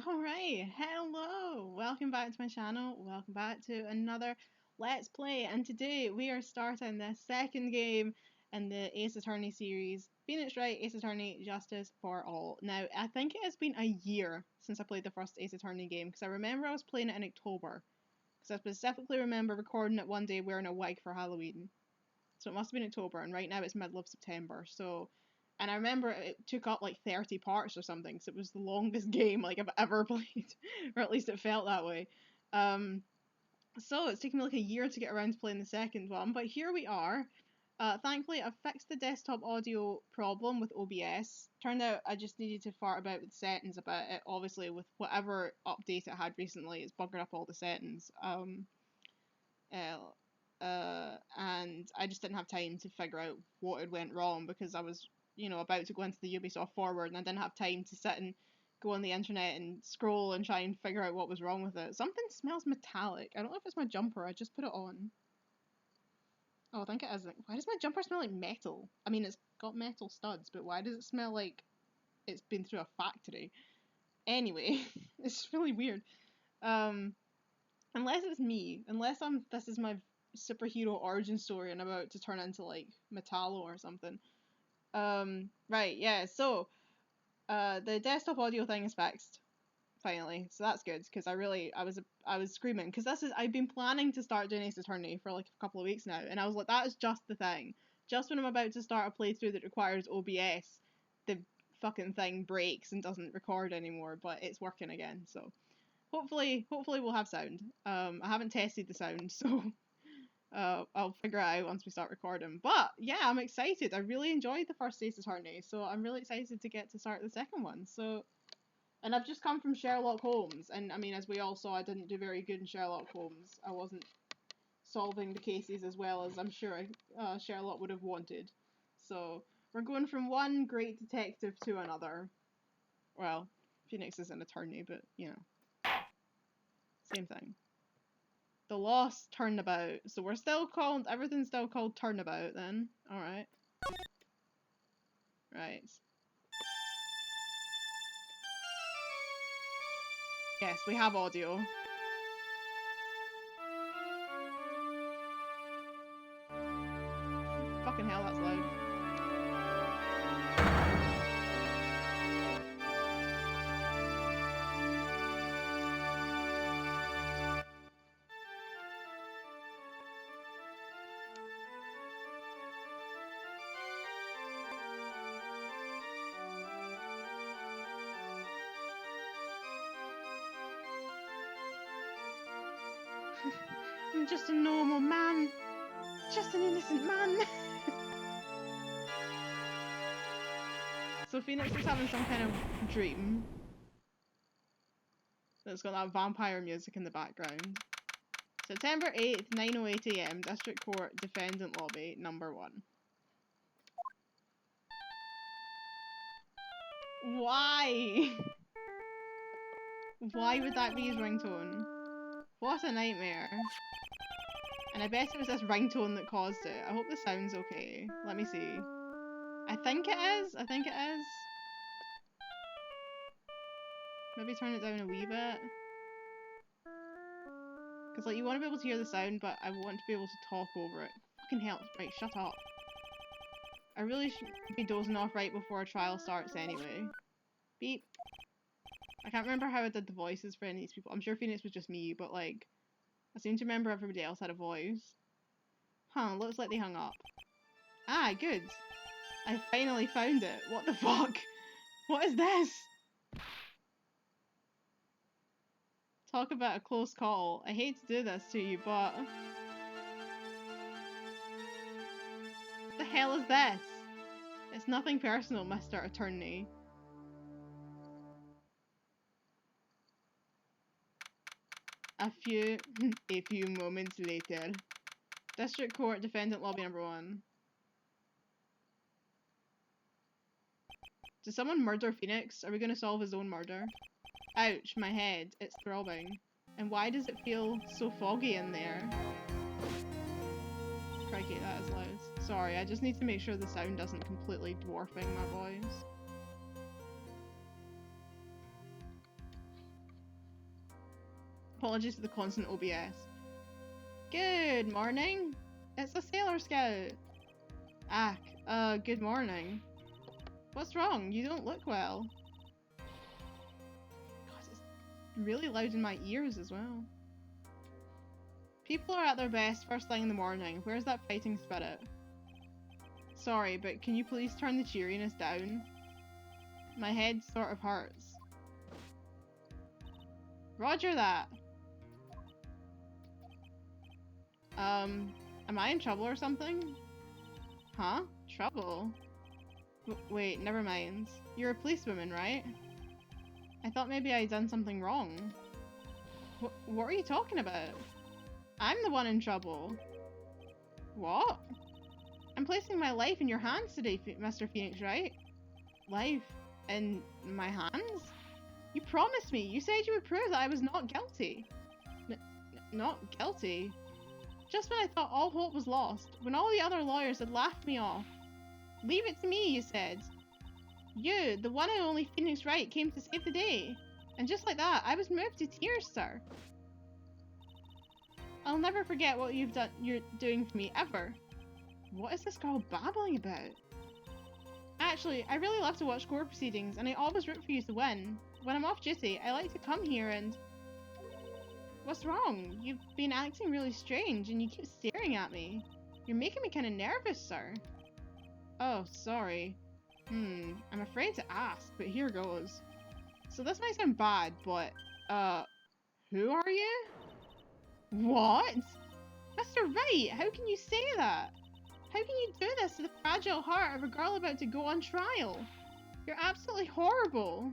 Alright, hello! Welcome back to my channel, welcome back to another Let's Play, and today we are starting the second game in the Ace Attorney series, Phoenix Wright, Ace Attorney, Justice for All. Now, I think it has been a year since I played the first Ace Attorney game, because I remember I was playing it in October, because I specifically remember recording it one day wearing a wig for Halloween. So it must have been October, and right now it's middle of September, so... And I remember it took up like 30 parts or something, so it was the longest game like I've ever played, or at least it felt that way. So it's taken me like a year to get around to playing the second one, but here we are. Thankfully I've fixed the desktop audio problem with OBS. Turned out I just needed to fart about with the settings a bit. Obviously with whatever update it had recently, it's buggered up all the settings. And I just didn't have time to figure out what had went wrong because I was, about to go into the Ubisoft forward and I didn't have time to sit and go on the internet and scroll and try and figure out what was wrong with it. Something smells metallic. I don't know if it's my jumper. I just put it on. Oh, I think it is. Why does my jumper smell like metal? I mean, it's got metal studs, but why does it smell like it's been through a factory? Anyway, it's really weird. Unless it's me. This is my superhero origin story and I'm about to turn into like Metallo or something. Right, yeah, so the desktop audio thing is fixed finally, so that's good because I was screaming because I've been planning to start doing Ace Attorney for like a couple of weeks now, and I was like, that is just the thing. Just when I'm about to start a playthrough that requires OBS, the fucking thing breaks and doesn't record anymore, but it's working again, so hopefully we'll have sound. I haven't tested the sound, so I'll figure it out once we start recording. But yeah, I'm excited. I really enjoyed the first Ace Attorney, so I'm really excited to get to start the second one. So, and I've just come from Sherlock Holmes, and I mean, as we all saw, I didn't do very good in Sherlock Holmes. I wasn't solving the cases as well as I'm sure Sherlock would have wanted. So we're going from one great detective to another. Well, Phoenix is an attorney, but same thing. The Lost Turnabout. So we're still called, everything's still called Turnabout then. Alright. Right. Yes, we have audio. Fucking hell, that's loud. I'm just a normal man. Just an innocent man. So Phoenix is having some kind of dream. That's got that vampire music in the background. September 8th, 9:08 AM, District Court, Defendant Lobby, number 1. Why? Why would that be his ringtone? What a nightmare. And I bet it was this ringtone that caused it. I hope the sound's okay. Let me see. I think it is. I think it is. Maybe turn it down a wee bit. Because, like, you want to be able to hear the sound, but I want to be able to talk over it. Fucking hell. Right, shut up. I really should be dozing off right before a trial starts anyway. Beep. I can't remember how I did the voices for any of these people. I'm sure Phoenix was just me, but, like, I seem to remember everybody else had a voice. Huh, looks like they hung up. Ah, good. I finally found it. What the fuck? What is this? Talk about a close call. I hate to do this to you, but... What the hell is this? It's nothing personal, Mr. Attorney. A few moments later. District Court, Defendant Lobby number 1. Did someone murder Phoenix? Are we gonna solve his own murder? Ouch, my head. It's throbbing. And why does it feel so foggy in there? Crikey, that is loud. Sorry, I just need to make sure the sound doesn't completely dwarfing my voice. Apologies for the constant OBS. Good morning. It's a Sailor Scout. Ah, good morning. What's wrong? You don't look well. God, it's really loud in my ears as well. People are at their best first thing in the morning. Where's that fighting spirit? Sorry, but can you please turn the cheeriness down? My head sort of hurts. Roger that. Am I in trouble or something? Huh? Trouble? Wait, never mind. You're a policewoman, right? I thought maybe I'd done something wrong. What are you talking about? I'm the one in trouble. What? I'm placing my life in your hands today, Mr. Phoenix, right? Life in my hands? You promised me. You said you would prove that I was not guilty. Not guilty? Just when I thought all hope was lost, when all the other lawyers had laughed me off. Leave it to me, you said. You, the one and only Phoenix Wright, came to save the day. And just like that, I was moved to tears, sir. I'll never forget what you're doing for me, ever. What is this girl babbling about? Actually, I really love to watch court proceedings, and I always root for you to win. When I'm off duty, I like to come here and... What's wrong? You've been acting really strange, and you keep staring at me. You're making me kind of nervous, sir. Oh, sorry. I'm afraid to ask, but here goes. So this might sound bad, but, who are you? What? Mr. Wright, how can you say that? How can you do this to the fragile heart of a girl about to go on trial? You're absolutely horrible.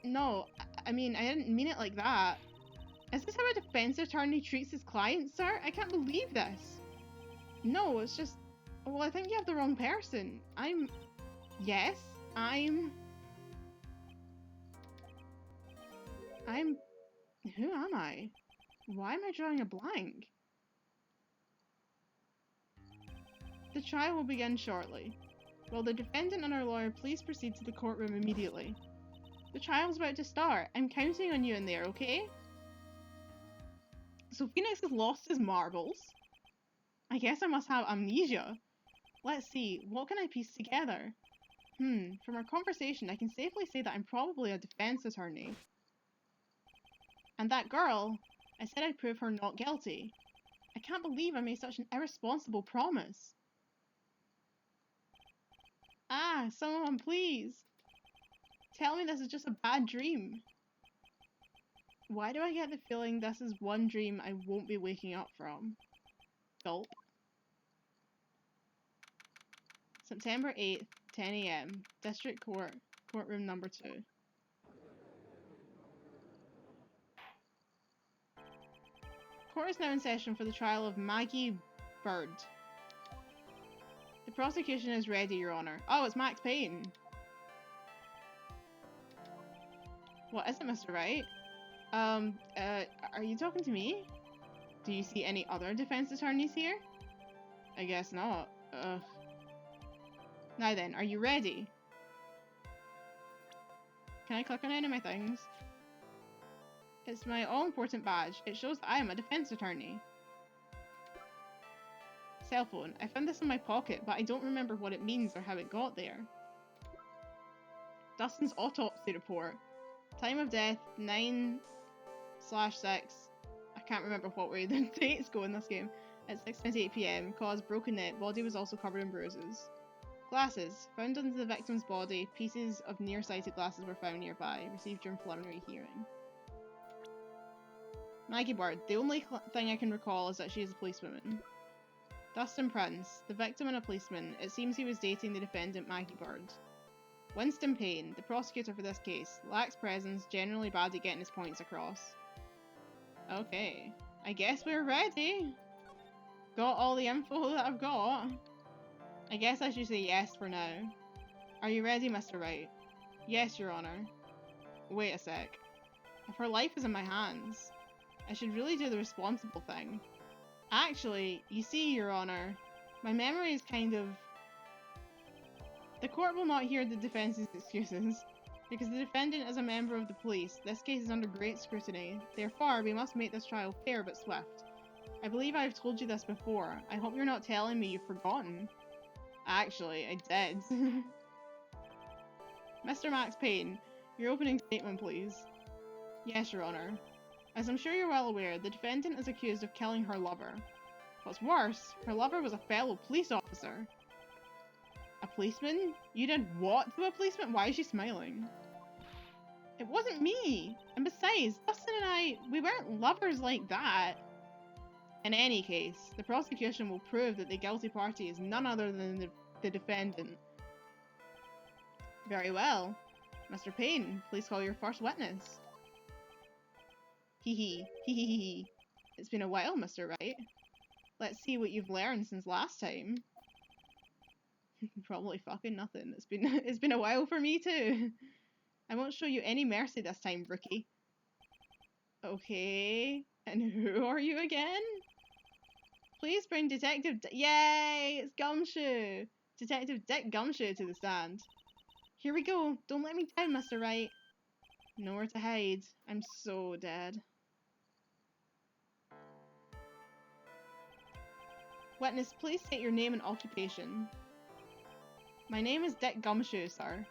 No, I mean, I didn't mean it like that. Is this how a defense attorney treats his client, sir? I can't believe this. No, it's just... Well, I think you have the wrong person. Yes, I'm... Who am I? Why am I drawing a blank? The trial will begin shortly. Will the defendant and our lawyer please proceed to the courtroom immediately? The trial's about to start. I'm counting on you in there, okay? So Phoenix has lost his marbles. I guess I must have amnesia. Let's see, what can I piece together? From our conversation, I can safely say that I'm probably a defense attorney. And that girl, I said I'd prove her not guilty. I can't believe I made such an irresponsible promise. Ah, someone please. Tell me this is just a bad dream. Why do I get the feeling this is one dream I won't be waking up from? Gulp. September 8th, 10 AM. District Court, courtroom number 2. Court is now in session for the trial of Maggie Bird. The prosecution is ready, Your Honor. Oh, it's Max Payne. What is it, Mr. Wright? Are you talking to me? Do you see any other defense attorneys here? I guess not. Ugh. Now then, are you ready? Can I click on any of my things? It's my all-important badge. It shows that I am a defense attorney. Cell phone. I found this in my pocket, but I don't remember what it means or how it got there. Dustin's autopsy report. Time of death, 9/6. I can't remember what way the dates go in this game. At 6:28 PM. Cause broken neck. Body was also covered in bruises. Glasses. Found under the victim's body. Pieces of nearsighted glasses were found nearby. Received during preliminary hearing. Maggie Bird. The only thing I can recall is that she is a policewoman. Dustin Prince. The victim and a policeman. It seems he was dating the defendant Maggie Bird. Winston Payne. The prosecutor for this case. Lacks presence. Generally bad at getting his points across. Okay. I guess we're ready. Got all the info that I've got. I guess I should say yes for now. Are you ready, Mr. Wright? Yes, Your Honor. Wait a sec. If her life is in my hands, I should really do the responsible thing. Actually, you see, Your Honor, my memory is kind of... The court will not hear the defense's excuses. Because the defendant is a member of the police, this case is under great scrutiny. Therefore, we must make this trial fair but swift. I believe I have told you this before. I hope you're not telling me you've forgotten. Actually, I did. Mr. Max Payne, your opening statement, please. Yes, Your Honor. As I'm sure you're well aware, the defendant is accused of killing her lover. What's worse, her lover was a fellow police officer. A policeman? You did what to a policeman? Why is she smiling? It wasn't me! And besides, Dustin and I, we weren't lovers like that. In any case, the prosecution will prove that the guilty party is none other than the defendant. Very well. Mr. Payne, please call your first witness. Hee hee, hee hee hee. It's been a while, Mr. Wright. Let's see what you've learned since last time. Probably fucking nothing. It's been a while for me too. I won't show you any mercy this time, rookie. Okay. And who are you again? Please bring Yay! It's Gumshoe! Detective Dick Gumshoe to the stand. Here we go. Don't let me down, Mr. Wright. Nowhere to hide. I'm so dead. Witness, please state your name and occupation. My name is Dick Gumshoe, sir.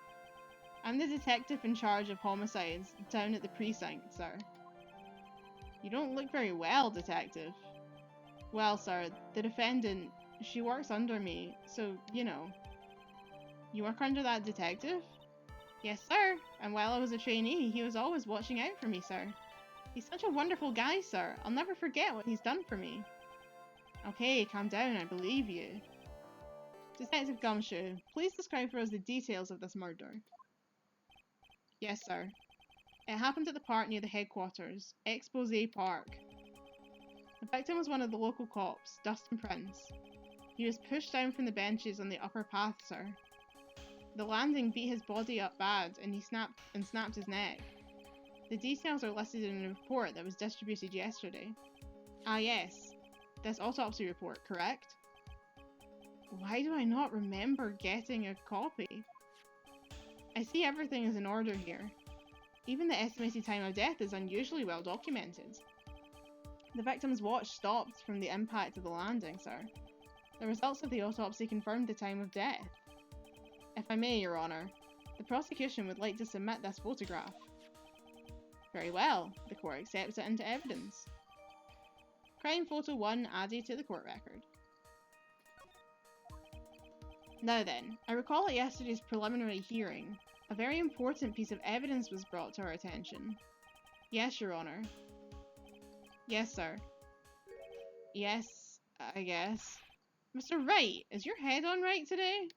I'm the detective in charge of homicides down at the precinct, sir. You don't look very well, detective. Well, sir, the defendant, she works under me, so, you know. You work under that detective? Yes, sir. And while I was a trainee, he was always watching out for me, sir. He's such a wonderful guy, sir. I'll never forget what he's done for me. Okay, calm down, I believe you. Detective Gumshoe, please describe for us the details of this murder. Yes, sir. It happened at the park near the headquarters, Expose Park. The victim was one of the local cops, Dustin Prince. He was pushed down from the benches on the upper path, sir. The landing beat his body up bad, and he snapped his neck. The details are listed in a report that was distributed yesterday. Ah, yes. This autopsy report, correct? Why do I not remember getting a copy? I see everything is in order here. Even the estimated time of death is unusually well documented. The victim's watch stopped from the impact of the landing, sir. The results of the autopsy confirmed the time of death. If I may, Your Honour, the prosecution would like to submit this photograph. Very well, the court accepts it into evidence. Crime photo 1 added to the court record. Now then, I recall at yesterday's preliminary hearing, a very important piece of evidence was brought to our attention. Yes, Your Honour. Yes, sir. Yes, I guess. Mr. Wright, is your head on right today?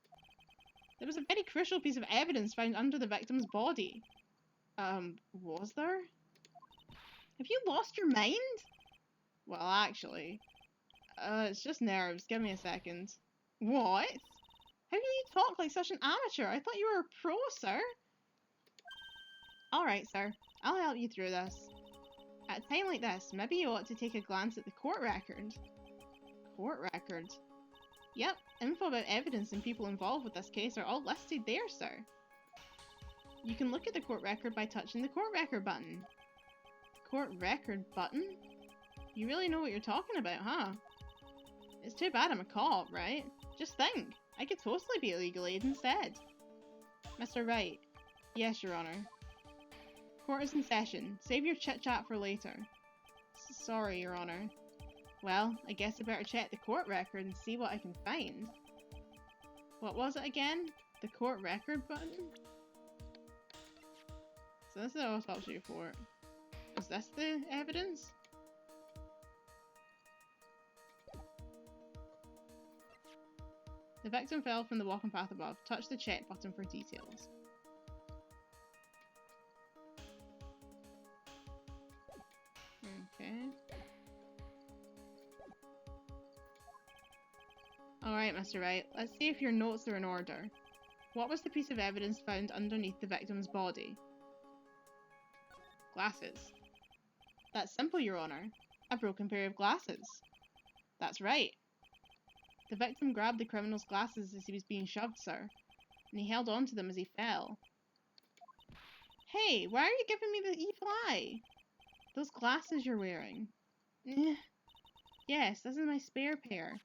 There was a very crucial piece of evidence found under the victim's body. Was there? Have you lost your mind? Well, actually, it's just nerves. Give me a second. What? How can you talk like such an amateur? I thought you were a pro, sir. Alright, sir. I'll help you through this. At a time like this, maybe you ought to take a glance at the court record. Court record? Yep, info about evidence and people involved with this case are all listed there, sir. You can look at the court record by touching the court record button. Court record button? You really know what you're talking about, huh? It's too bad I'm a cop, right? Just think, I could totally be a legal aid instead. Mr. Wright. Yes, Your Honour. Court is in session. Save your chit-chat for later. Sorry, Your Honour. Well, I guess I better check the court record and see what I can find. What was it again? The court record button? So this is the autopsy report. Is this the evidence? The victim fell from the walking path above. Touch the check button for details. Okay. Alright, Mr. Wright. Let's see if your notes are in order. What was the piece of evidence found underneath the victim's body? Glasses. That's simple, Your Honour. A broken pair of glasses. That's right. The victim grabbed the criminal's glasses as he was being shoved, sir, and he held on to them as he fell. Hey, why are you giving me the evil eye? Those glasses you're wearing. Yes, this is my spare pair.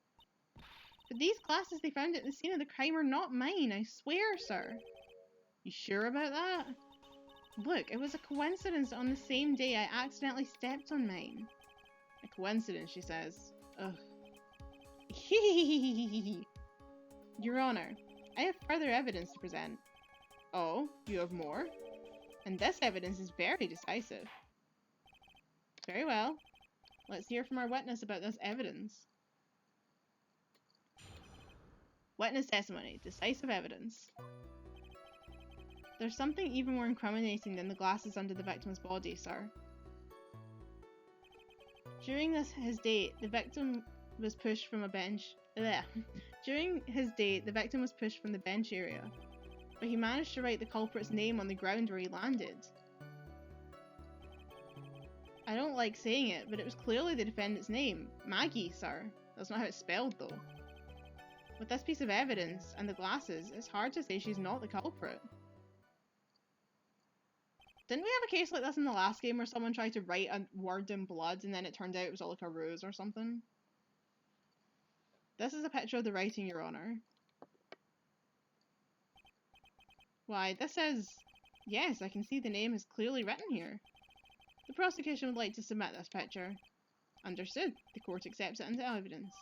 But these glasses they found at the scene of the crime are not mine, I swear, sir. You sure about that? Look, it was a coincidence on the same day I accidentally stepped on mine. A coincidence, she says. Ugh. Your Honor, I have further evidence to present. Oh, you have more? And this evidence is very decisive. Very well. Let's hear from our witness about this evidence. Witness testimony. Decisive evidence. There's something even more incriminating than the glasses under the victim's body, sir. During his date, the victim was pushed from a bench. During his date, the victim was pushed from the bench area, but he managed to write the culprit's name on the ground where he landed. I don't like saying it, but it was clearly the defendant's name. Maggie, sir. That's not how it's spelled, though. With this piece of evidence and the glasses, it's hard to say she's not the culprit. Didn't we have a case like this in the last game where someone tried to write a word in blood and then it turned out it was all like a ruse or something? This is a picture of the writing, Your Honor. Why, this says... Yes, I can see the name is clearly written here. The prosecution would like to submit this picture. Understood. The court accepts it into evidence.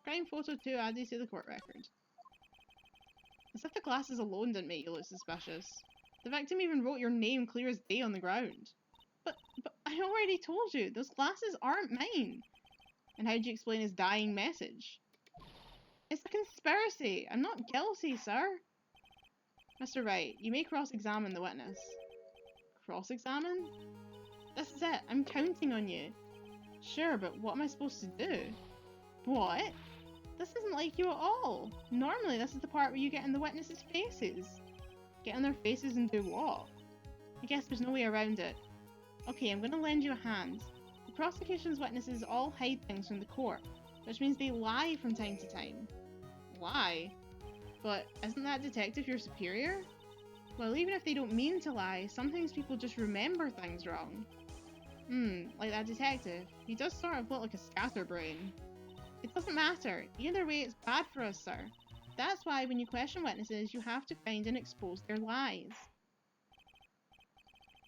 Crime photo 2 added to the court record. As if the glasses alone didn't make you look suspicious. The victim even wrote your name clear as day on the ground. But I already told you, those glasses aren't mine. And how do you explain his dying message? It's a conspiracy. I'm not guilty, sir. Mr. Wright, you may cross-examine the witness. Cross-examine? This is it. I'm counting on you. Sure, but what am I supposed to do? What? This isn't like you at all. Normally, this is the part where you get in the witnesses' faces. Get on their faces and do what? I guess there's no way around it. Okay, I'm gonna lend you a hand. The prosecution's witnesses all hide things from the court, which means they lie from time to time. Lie? But isn't that detective your superior? Well, even if they don't mean to lie, sometimes people just remember things wrong. Like that detective. He does sort of look like a scatterbrain. It doesn't matter. Either way, it's bad for us, sir. That's why when you question witnesses, you have to find and expose their lies.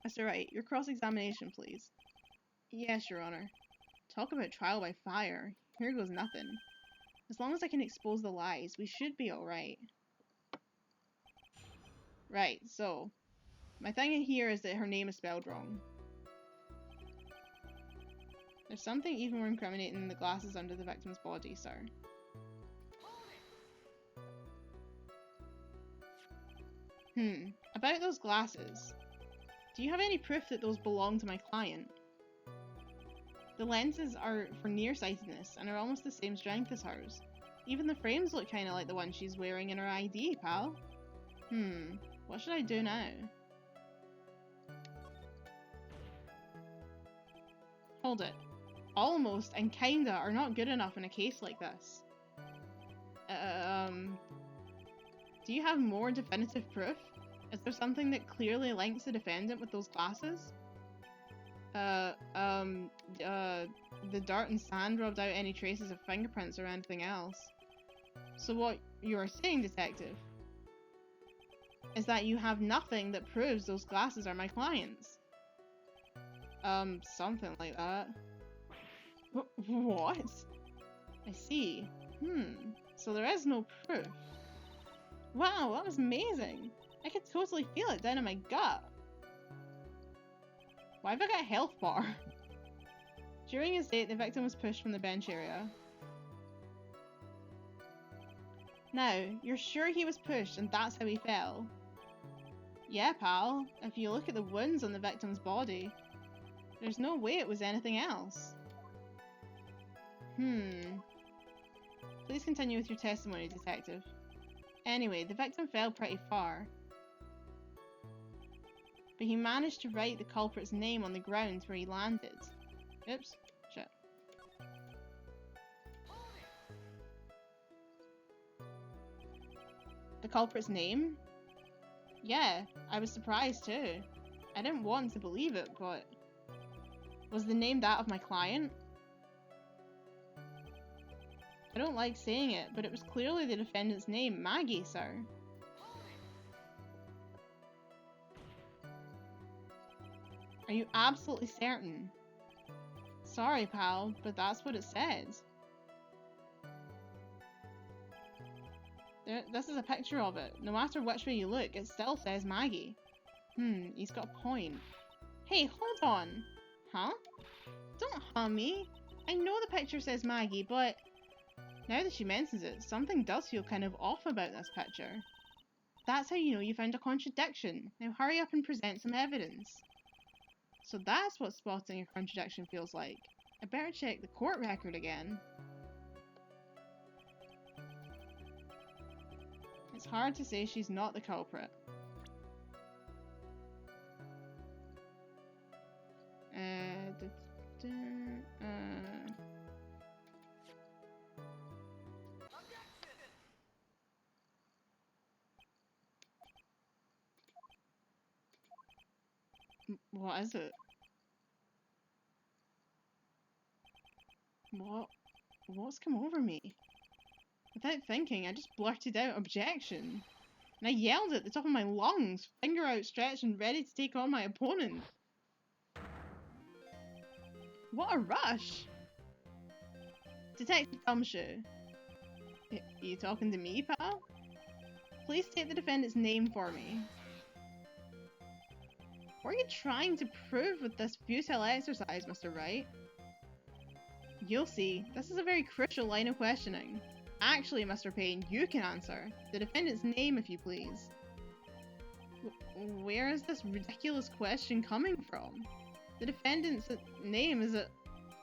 Mr. Wright, your cross-examination, please. Yes, Your Honor. Talk about trial by fire. Here goes nothing. As long as I can expose the lies, we should be alright. Right, so... my thing here is that her name is spelled wrong. There's something even more incriminating than the glasses under the victim's body, sir. About those glasses. Do you have any proof that those belong to my client? The lenses are for nearsightedness and are almost the same strength as hers. Even the frames look kinda like the one she's wearing in her ID, pal. What should I do now? Hold it. Almost and kinda are not good enough in a case like this. Do you have more definitive proof? Is there something that clearly links the defendant with those glasses? The dirt and sand rubbed out any traces of fingerprints or anything else. So what you are saying, detective, is that you have nothing that proves those glasses are my client's? Something like that. What? I see. So there is no proof. Wow, that was amazing. I could totally feel it down in my gut. Why have I got a health bar? During his date, the victim was pushed from the bench area. Now, you're sure he was pushed and that's how he fell? Yeah, pal. If you look at the wounds on the victim's body, there's no way it was anything else. Please continue with your testimony, detective. Anyway, the victim fell pretty far, but he managed to write the culprit's name on the ground where he landed. Oops, shit. The culprit's name? Yeah, I was surprised too. I didn't want to believe it, but... Was the name that of my client? I don't like saying it, but it was clearly the defendant's name, Maggie, sir. Are you absolutely certain? Sorry, pal, but that's what it says. This is a picture of it. No matter which way you look, it still says Maggie. He's got a point. Hey, hold on! Huh? Don't huh me! I know the picture says Maggie, but... Now that she mentions it, something does feel kind of off about this picture. That's how you know you found a contradiction. Now hurry up and present some evidence. So that's what spotting a contradiction feels like. I better check the court record again. It's hard to say she's not the culprit. What is it? What's come over me? Without thinking, I just blurted out objection. And I yelled at the top of my lungs, finger outstretched and ready to take on my opponent. What a rush! Detective Gumshoe. Are you talking to me, pal? Please state the defendant's name for me. What are you trying to prove with this futile exercise, Mr. Wright? You'll see. This is a very crucial line of questioning. Actually, Mr. Payne, you can answer. The defendant's name, if you please. Where is this ridiculous question coming from? The defendant's name is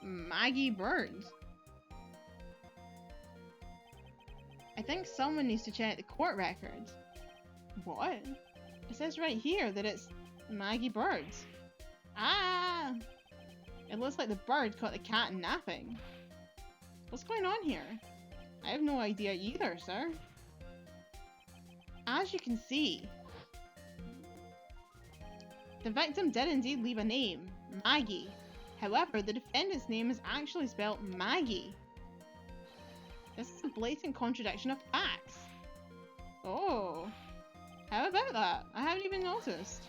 Maggie Bird. I think someone needs to check the court record. What? It says right here that it's Maggie Bird. Ah! It looks like the bird caught the cat napping. What's going on here? I have no idea either, sir. As you can see, the victim did indeed leave a name, Maggie. However, the defendant's name is actually spelled Maggie. This is a blatant contradiction of facts. Oh, how about that? I haven't even noticed.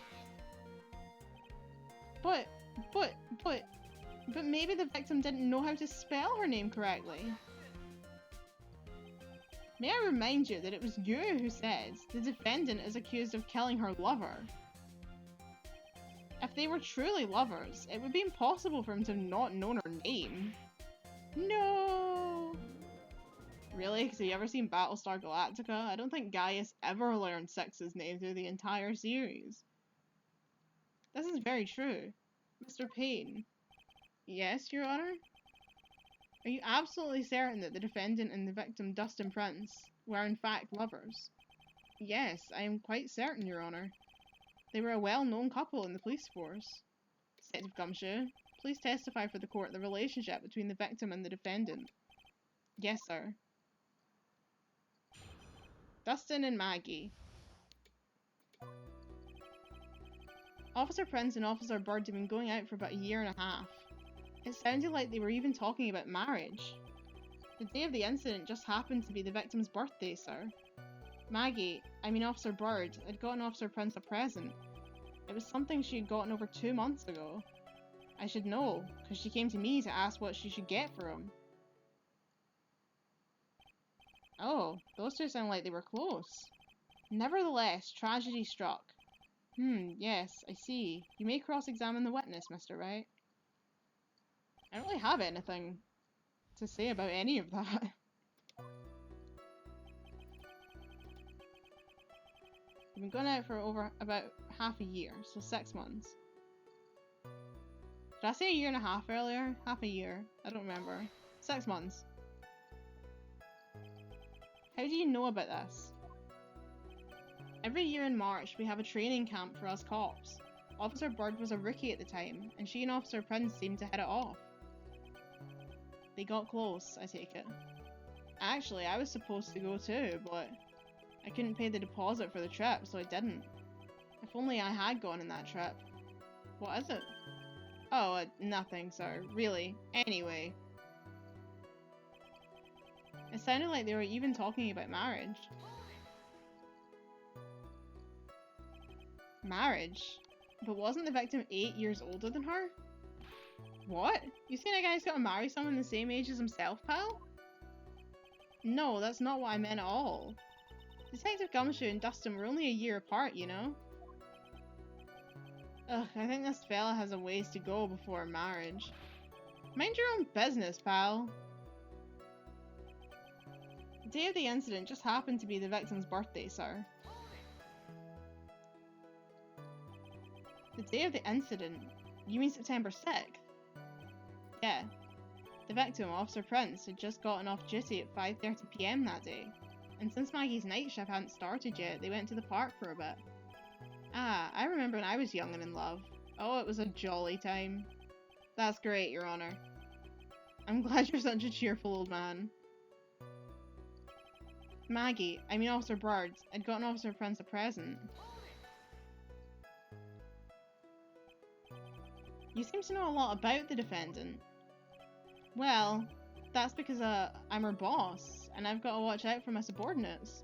But maybe the victim didn't know how to spell her name correctly. May I remind you that it was you who said the defendant is accused of killing her lover. If they were truly lovers, it would be impossible for him to have not known her name. No! Really? Have you ever seen Battlestar Galactica? I don't think Gaius ever learned Six's name through the entire series. This is very true. Mr. Payne. Yes, Your Honor? Are you absolutely certain that the defendant and the victim, Dustin Prince, were in fact lovers? Yes, I am quite certain, Your Honor. They were a well-known couple in the police force. Detective Gumshoe, please testify for the court the relationship between the victim and the defendant. Yes, sir. Dustin and Maggie. Officer Prince and Officer Bird had been going out for about a year and a half. It sounded like they were even talking about marriage. The day of the incident just happened to be the victim's birthday, sir. Officer Bird, had gotten Officer Prince a present. It was something she had gotten over 2 months ago. I should know, because she came to me to ask what she should get for him. Oh, those two sound like they were close. Nevertheless, tragedy struck. Yes, I see. You may cross-examine the witness, Mr. Wright. I don't really have anything to say about any of that. We've been going out for over about half a year, so 6 months. Did I say a year and a half earlier? Half a year. I don't remember. 6 months. How do you know about this? Every year in March, we have a training camp for us cops. Officer Bird was a rookie at the time, and she and Officer Prince seemed to hit it off. They got close, I take it. Actually, I was supposed to go too, but I couldn't pay the deposit for the trip, so I didn't. If only I had gone on that trip. What is it? Oh, nothing, sir. Really. Anyway. It sounded like they were even talking about marriage. Marriage? But wasn't the victim 8 years older than her? What? You saying a guy's gotta marry someone the same age as himself, pal? No, that's not what I meant at all. Detective Gumshoe and Dustin were only a year apart, you know? Ugh, I think this fella has a ways to go before marriage. Mind your own business, pal. The day of the incident just happened to be the victim's birthday, sir. The day of the incident? You mean September 6th? Yeah. The victim, Officer Prince, had just gotten off duty at 5:30 PM that day. And since Maggie's night shift hadn't started yet, they went to the park for a bit. Ah, I remember when I was young and in love. Oh, it was a jolly time. That's great, Your Honor. I'm glad you're such a cheerful old man. Maggie, I mean Officer Bird, had gotten Officer Prince a present. You seem to know a lot about the defendant. Well, that's because I'm her boss, and I've got to watch out for my subordinates.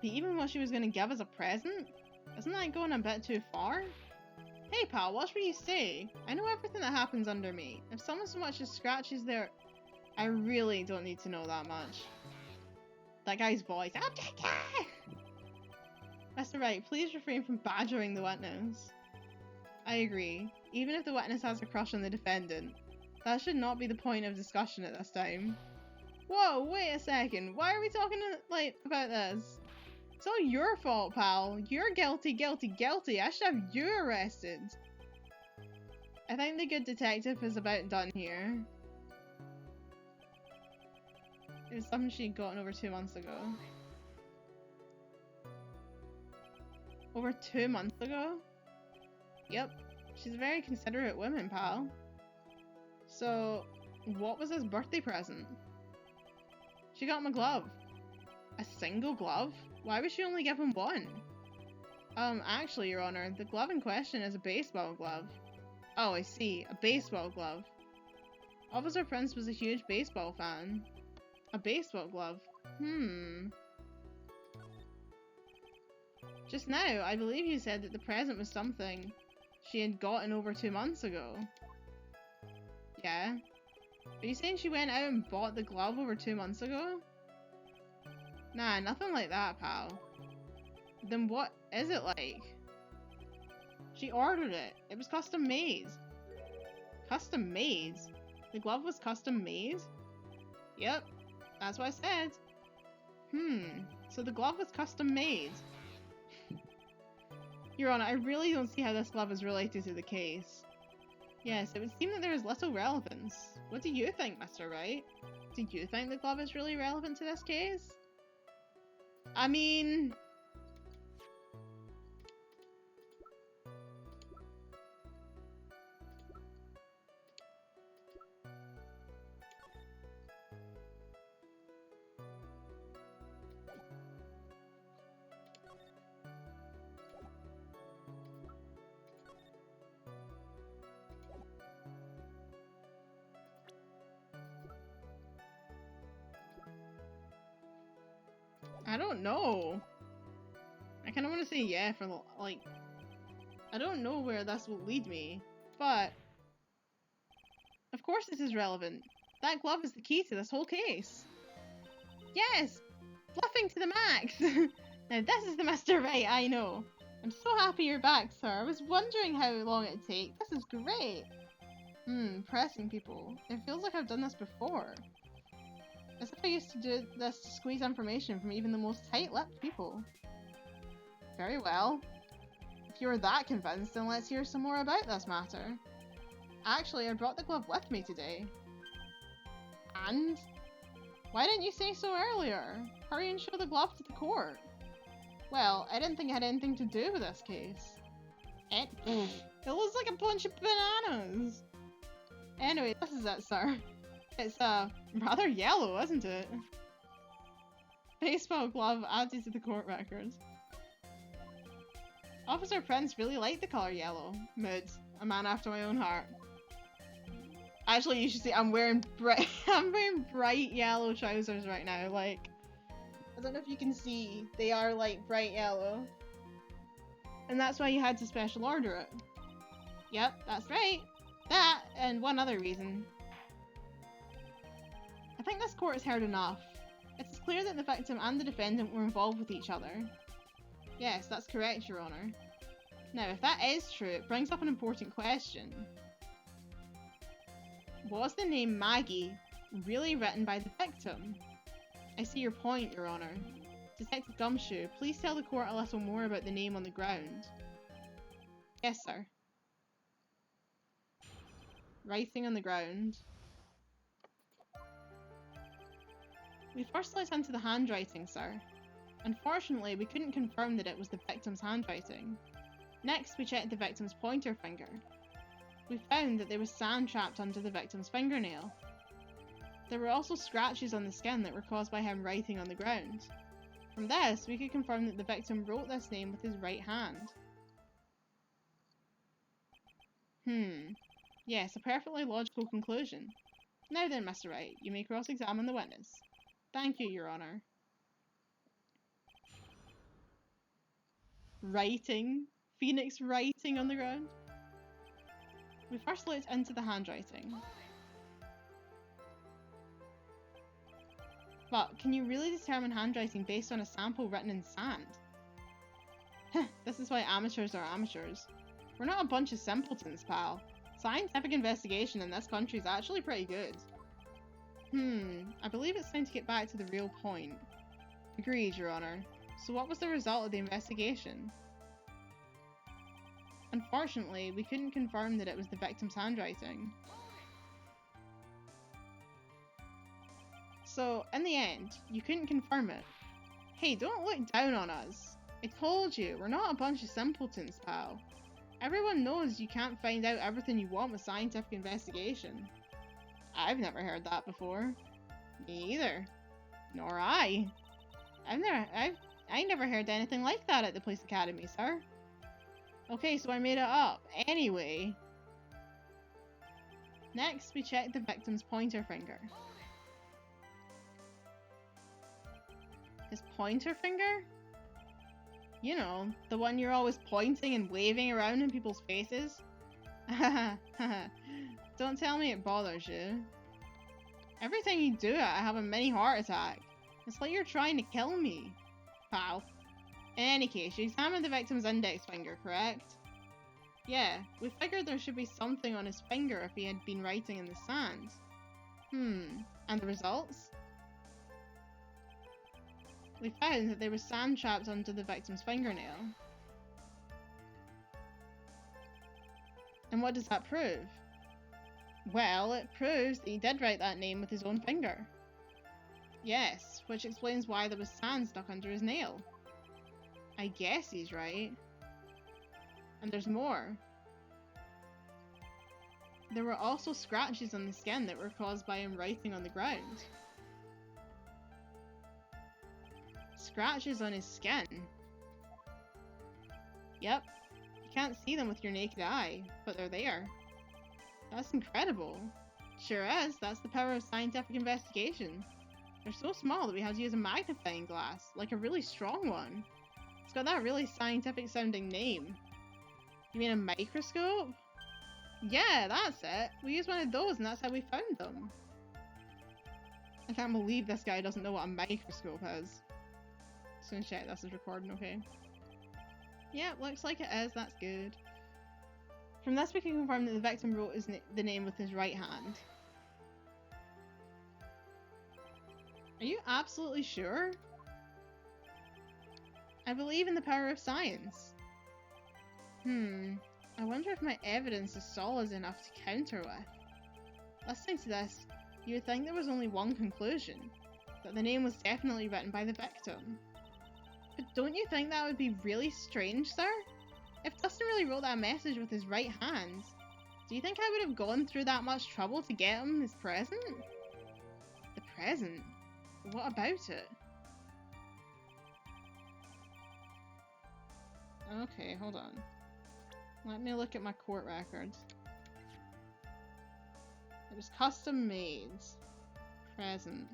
But even what she was going to give as a present? Isn't that going a bit too far? Hey pal, watch what you say. I know everything that happens under me. If someone so much as scratches their... I really don't need to know that much. That guy's voice. Mr. Wright, please refrain from badgering the witness. I agree. Even if the witness has a crush on the defendant, that should not be the point of discussion at this time. Whoa, wait a second. Why are we talking about this? It's all your fault, pal. You're guilty, guilty, guilty. I should have you arrested. I think the good detective is about done here. It was something she'd gotten over 2 months ago. Over 2 months ago? Yep. She's a very considerate woman, pal. So, what was his birthday present? She got him a glove. A single glove? Why would she only give him one? Actually, Your Honor, the glove in question is a baseball glove. Oh, I see. A baseball glove. Officer Prince was a huge baseball fan. A baseball glove? Just now, I believe you said that the present was something she had gotten over 2 months ago. Yeah? Are you saying she went out and bought the glove over 2 months ago? Nah, nothing like that, pal. Then what is it like? She ordered it. It was custom made. Custom made? The glove was custom made? Yep, that's what I said. So the glove was custom made. Your Honor, I really don't see how this glove is related to the case. Yes, it would seem that there is little relevance. What do you think, Mr. Wright? Do you think the glove is really relevant to this case? I mean... I don't know. I kind of want to say yeah for like... I don't know where this will lead me, but... Of course this is relevant. That glove is the key to this whole case. Yes! Fluffing to the max! Now this is the Mr. Wright I know. I'm so happy you're back, sir. I was wondering how long it'd take. This is great. Pressing people. It feels like I've done this before. As if I used to do this to squeeze information from even the most tight-lipped people. Very well. If you're that convinced, then let's hear some more about this matter. Actually, I brought the glove with me today. And? Why didn't you say so earlier? Hurry and show the glove to the court. Well, I didn't think it had anything to do with this case. It looks like a bunch of bananas. Anyway, this is it, sir. It's, rather yellow, isn't it? Baseball glove added to the court records. Officer Prince really liked the color yellow. Mood. A man after my own heart. Actually, you should see I'm wearing bright I'm wearing bright yellow trousers right now. Like, I don't know if you can see. They are like bright yellow. And that's why you had to special order it. Yep, that's right. That and one other reason. I think this court has heard enough. It's clear that the victim and the defendant were involved with each other. Yes, that's correct, Your Honor. Now, if that is true, it brings up an important question. Was the name Maggie really written by the victim? I see your point, Your Honor. Detective Gumshoe, please tell the court a little more about the name on the ground. Yes, sir. Writing on the ground. We first looked into the handwriting, sir. Unfortunately, we couldn't confirm that it was the victim's handwriting. Next, we checked the victim's pointer finger. We found that there was sand trapped under the victim's fingernail. There were also scratches on the skin that were caused by him writing on the ground. From this, we could confirm that the victim wrote this name with his right hand. Yes, a perfectly logical conclusion. Now then, Mr. Wright, you may cross-examine the witness. Thank you, Your Honor. Writing? Phoenix writing on the ground? We first looked into the handwriting. But can you really determine handwriting based on a sample written in sand? This is why amateurs are amateurs. We're not a bunch of simpletons, pal. Scientific investigation in this country is actually pretty good. I believe it's time to get back to the real point. Agreed, Your Honor. So what was the result of the investigation? Unfortunately, we couldn't confirm that it was the victim's handwriting. So, in the end, you couldn't confirm it. Hey, don't look down on us. I told you, we're not a bunch of simpletons, pal. Everyone knows you can't find out everything you want with scientific investigation. I've never heard that before. Me either. Nor I. I never heard anything like that at the police academy, sir. Okay, so I made it up. Anyway. Next, we checked the victim's pointer finger. His pointer finger? You know, the one you're always pointing and waving around in people's faces. Don't tell me it bothers you. Every time you do it, I have a mini heart attack. It's like you're trying to kill me, pal. In any case, you examined the victim's index finger, correct? Yeah, we figured there should be something on his finger if he had been writing in the sand. And the results? We found that there was sand trapped under the victim's fingernail. And what does that prove? Well, it proves that he did write that name with his own finger. Yes, which explains why there was sand stuck under his nail. I guess he's right. And there's more. There were also scratches on the skin that were caused by him writing on the ground. Scratches on his skin? Yep. You can't see them with your naked eye, but they're there. That's incredible. Sure is, that's the power of scientific investigation. They're so small that we had to use a magnifying glass, like a really strong one. It's got that really scientific sounding name. You mean a microscope? Yeah, that's it. We used one of those and that's how we found them. I can't believe this guy doesn't know what a microscope is. Just gonna check this is recording, okay? Yeah, looks like it is, that's good. From this we can confirm that the victim wrote the name with his right hand. Are you absolutely sure? I believe in the power of science. I wonder if my evidence is solid enough to counter with. Listening to this, you would think there was only one conclusion, that the name was definitely written by the victim. But don't you think that would be really strange, sir? If Dustin really wrote that message with his right hand, do you think I would have gone through that much trouble to get him his present? The present? What about it? Okay, hold on. Let me look at my court records. It was custom made. Present.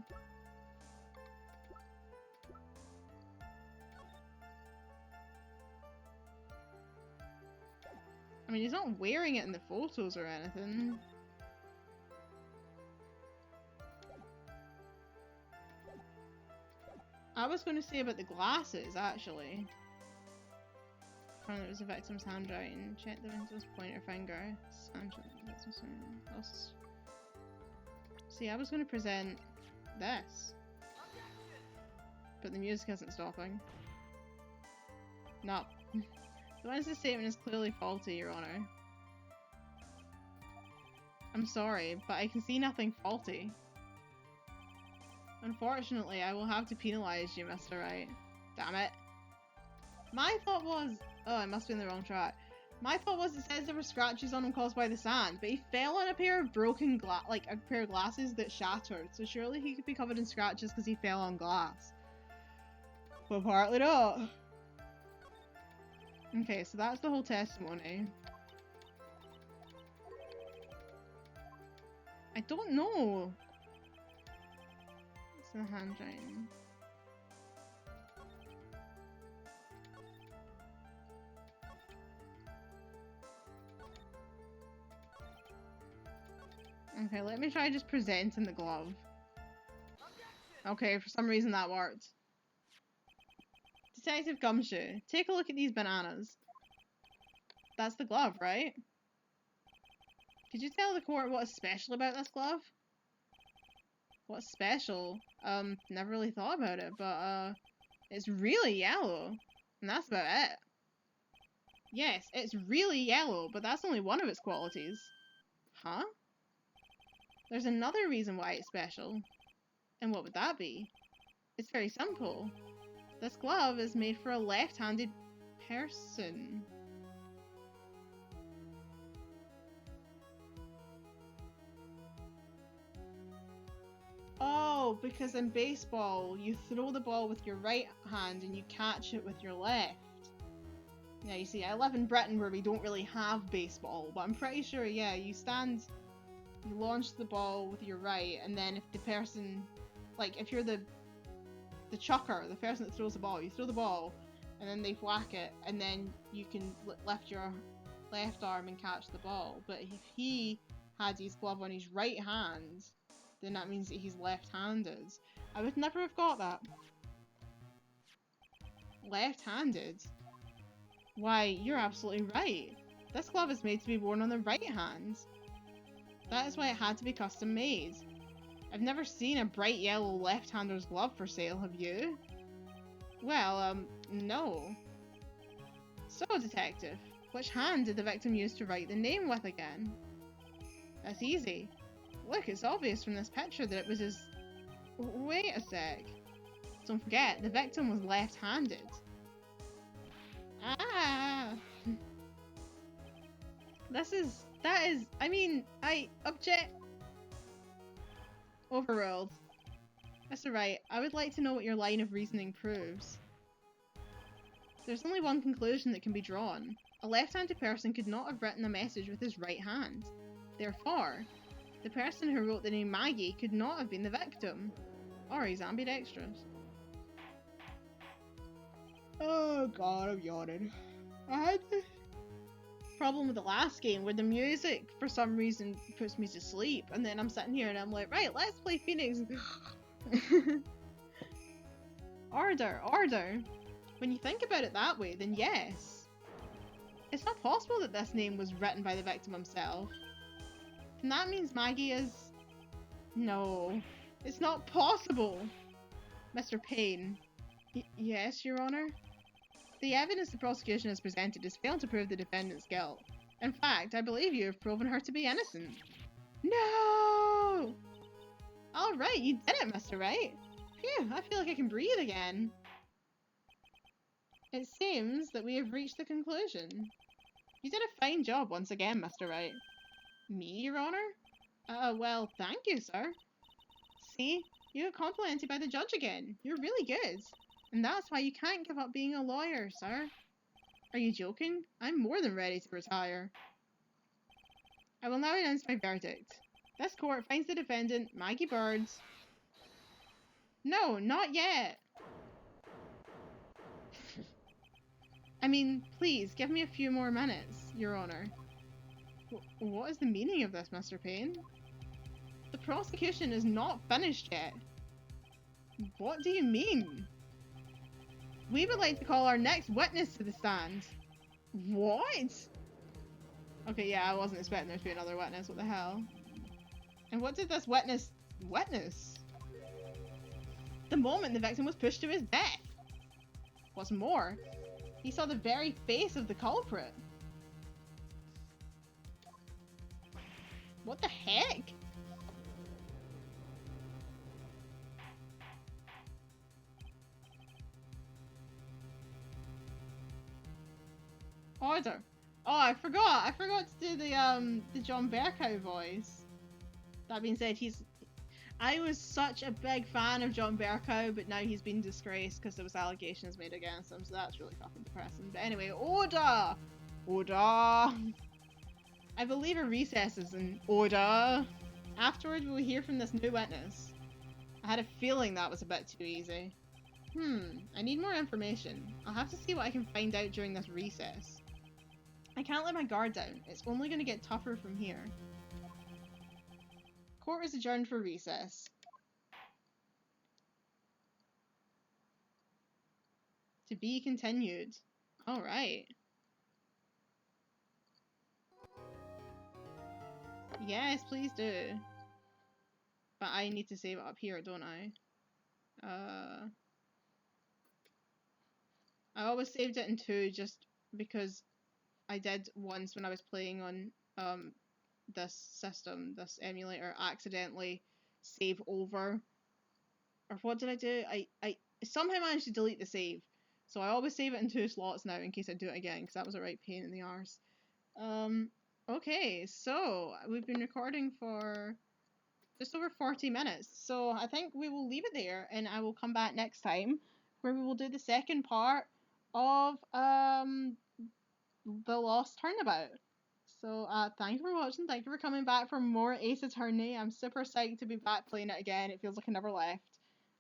I mean, he's not wearing it in the photos or anything. I was going to say about the glasses, actually. Apparently it was the victim's handwriting. Check the victim's pointer finger. See, I was going to present this. But the music isn't stopping. No. The witness statement is clearly faulty, Your Honor. I'm sorry, but I can see nothing faulty. Unfortunately, I will have to penalise you, Mr. Wright. Damn it. My thought was... Oh, I must be in the wrong track. My thought was it says there were scratches on him caused by the sand, but he fell on a pair of broken a pair of glasses that shattered, so surely he could be covered in scratches because he fell on glass. But apparently not. Okay, so that's the whole testimony. I don't know. It's the handwriting. Okay, let me try just presenting the glove. Okay, for some reason that worked. Detective Gumshoe, take a look at these bananas. That's the glove, right? Could you tell the court what is special about this glove? What's special? Never really thought about it, but it's really yellow. And that's about it. Yes, it's really yellow, but that's only one of its qualities. Huh? There's another reason why it's special. And what would that be? It's very simple. This glove is made for a left-handed person. Oh, because in baseball, you throw the ball with your right hand and you catch it with your left. Yeah, you see, I live in Britain where we don't really have baseball, but I'm pretty sure, yeah, you launch the ball with your right, and then if the person, like, if you're the chucker, the person that throws the ball, you throw the ball, and then they whack it, and then you can lift your left arm and catch the ball. But if he had his glove on his right hand, then that means that he's left-handed. I would never have got that. Left-handed? Why, you're absolutely right. This glove is made to be worn on the right hand. That is why it had to be custom made. I've never seen a bright yellow left-hander's glove for sale, have you? Well, no. So, detective, which hand did the victim use to write the name with again? That's easy. Look, it's obvious from this picture that it was his... Wait a sec. Don't forget, the victim was left-handed. Ah! I object... Overruled. Mr. Wright, I would like to know what your line of reasoning proves. There's only one conclusion that can be drawn. A left-handed person could not have written a message with his right hand. Therefore, the person who wrote the name Maggie could not have been the victim. Or he's ambidextrous. Oh god, I'm yawning. I had this problem with the last game where the music, for some reason, puts me to sleep. And then I'm sitting here and I'm like, right, let's play Phoenix. Order, order. When you think about it that way, then yes. It's not possible that this name was written by the victim himself. And that means Maggie is... No. It's not possible. Mr. Payne. Yes, Your Honor? The evidence the prosecution has presented has failed to prove the defendant's guilt. In fact, I believe you have proven her to be innocent. No! Alright, you did it, Mr. Wright. Phew, I feel like I can breathe again. It seems that we have reached the conclusion. You did a fine job once again, Mr. Wright. Me, Your Honor? Well, thank you, sir. See? You were complimented by the judge again. You're really good. And that's why you can't give up being a lawyer, sir. Are you joking? I'm more than ready to retire. I will now announce my verdict. This court finds the defendant, Maggie Birds. No, not yet. I mean, please, give me a few more minutes, Your Honor. What is the meaning of this, Mr. Payne? The prosecution is not finished yet. What do you mean? We would like to call our next witness to the stand. What? Okay, yeah, I wasn't expecting there to be another witness. What the hell? And what did this witness witness? The moment the victim was pushed to his death. What's more, he saw the very face of the culprit. What the heck? Order. Oh, I forgot to do the John Bercow voice. That being said, I was such a big fan of John Bercow, but now he's been disgraced because there was allegations made against him, so that's really fucking depressing. But anyway, order! Order! I believe a recess is in order. Afterward, we'll hear from this new witness. I had a feeling that was a bit too easy. I need more information. I'll have to see what I can find out during this recess. I can't let my guard down. It's only going to get tougher from here. Court is adjourned for recess. To be continued. Alright. Yes, please do. But I need to save it up here, don't I? I always saved it in 2 just because I did once when I was playing on this system, this emulator, accidentally save over. Or what did I do? I somehow managed to delete the save. So I always save it in 2 slots now in case I do it again, because that was a right pain in the arse. Okay, so we've been recording for just over 40 minutes. So I think we will leave it there, and I will come back next time where we will do the second part of The Lost Turnabout. So thank you for watching. Thank you for coming back for more Ace Attorney. I'm super psyched to be back playing it again. It feels like I never left.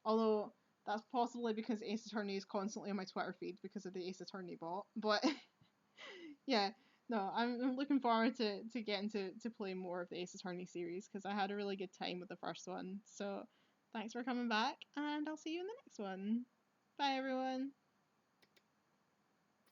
Although that's possibly because Ace Attorney is constantly on my Twitter feed because of the Ace Attorney bot. But yeah, no, I'm looking forward to getting to play more of the Ace Attorney series because I had a really good time with the first one. So thanks for coming back, and I'll see you in the next one. Bye everyone.